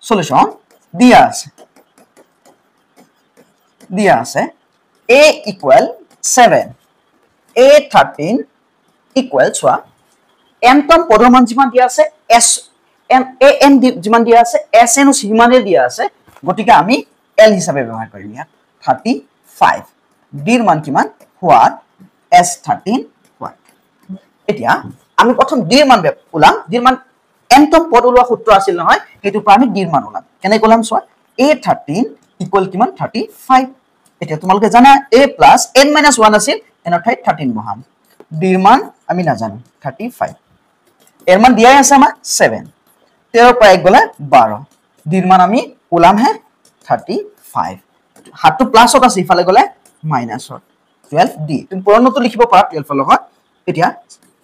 solution দিয়া আছে a equal 7 a13 equal চোৱা mতম পদৰ মান যিমান দিয়া আছে s m a n যিমান দিয়া আছে s n সিমানে দিয়া আছে গতিকে আমি l হিচাপে ব্যৱহাৰ কৰিম ইয়াত 35 d ৰ মান কিমান হোৱাট s13 হোৱাট এতিয়া আমি প্ৰথম d ৰ মান ওলাম d ৰ মান mতম পদ ওলোৱা সূত্ৰ আছিল নহয় হেতু পৰা আমি d ৰ মান ওলাম কেনে কলাম চোৱা a13 ইকুৱেল কিমান 35 এতিয়া তোমালোকে জানা a plus n minus 1 আছিল এনৰ ঠাইত 13 বহাম d ৰ মান আমি নাজানো 35 এৰ মান দিয়াই আছে আমাৰ 7 13 পৰা 1 গলে 12 d ৰ মান আমি ওলাম হে 35 হাতটো প্লাসত আছে ইফালে গলে মাইনাসত 12 d তুমি পূৰণটো লিখিব পাৰা 12 লগত এতিয়া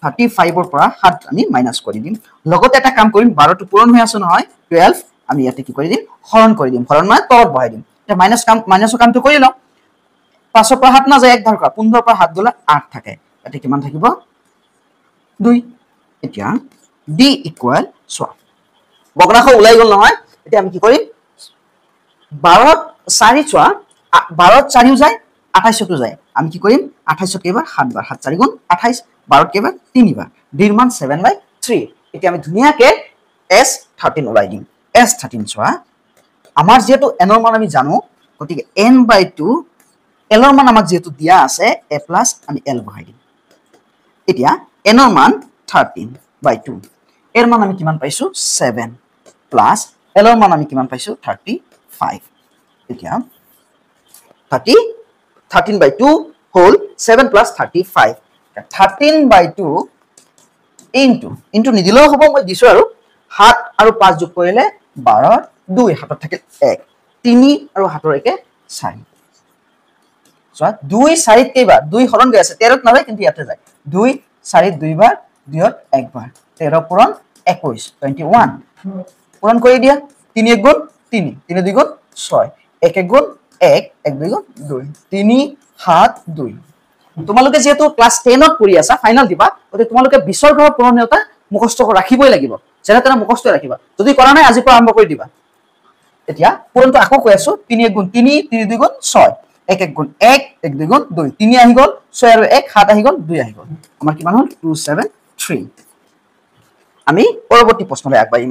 35 ৰ পৰা 7 আমি মাইনাস কৰি দিম লগত এটা কাম কৰিম 12 টো পূৰণ হৈ আছে নহয় 12 আমি ইয়াতে কি কৰি দিম হৰণ কৰি দিম হৰণ মানে তলত বহাই দিম এটা মাইনাসৰ কামটো কৰি লও 5 পৰা 7 না যায় 1 ধাৰ কৰা 15 পৰা 7 গলে 8 থাকে এতে কিমান থাকিব 2 এতিয়া d ইকুৱেল চোৱা বগৰাখ ওলাই গল নহয় এতিয়া আমি কি কৰিম 12 4 চোৱা 12 4 যায় 28 টো যায় আমি কি কৰিম 28 কেবাৰ 7 বাৰ 7 4 গুণ 28 12 কেবাৰ 3 বাৰ d ৰ মান 7/3 এতিয়া আমি ধুনিয়াকে s13 ওলাই দিম s13 চোৱা আমাৰ যেটো n ৰ মান আমি জানো গতিকে n/2 l ৰ মান আমাক যেটো দিয়া আছে a plus আমি l বহাই দিম এতিয়া n ৰ মান 13/2 এৰ মান আমি কিমান পাইছো 7 প্লাস l ৰ মান আমি কিমান পাইছো 35 এতিয়া 13/2 হোল 7 plus 35 13/2 ইনটু নিদিলেও হ'ব মই দিছো আৰু 7 আৰু 5 যোগ কৰিলে 12 2 হাতত থাকিল 1 3 আৰু হাতৰ একে 4 সো 2 4 কেইবাৰ 2 হৰণ গৈ আছে 13 ত নহয় কিন্তু ইয়াতে যায় 2 4 2 বাৰ 2 ত 1 বাৰ 13 পূৰণ 21 21 পূৰণ কৰি দিয়া 3 1 গুণ 3 3 2 গুণ 6 1 1 গুণ 1 1 2 গুণ 2 3 7 2 তোমালোকে যেহেতু ক্লাস 10 ত পঢ়ি আছা ফাইনাল দিবা গতে তোমালোকে 20 ৰ ঘৰ পূৰণতা মুখস্থ ৰাখিবই লাগিব যেনে তেনে মুখস্থ ৰাখিবা যদি কৰা নাই আজি পৰা আৰম্ভ কৰি দিবা এতিয়া পূৰণটো আকৌ কৈ আছো 3 1 গুণ 3 3 2 গুণ 6 1 1 গুণ 1 1 2 গুণ 2 3 আহি গল 6 আৰু 1 7 আহি গল 2 আহি গল আমাৰ কিমান হল 273 আমি পৰৱৰ্তী প্ৰশ্নলৈ আগবাঢ়িম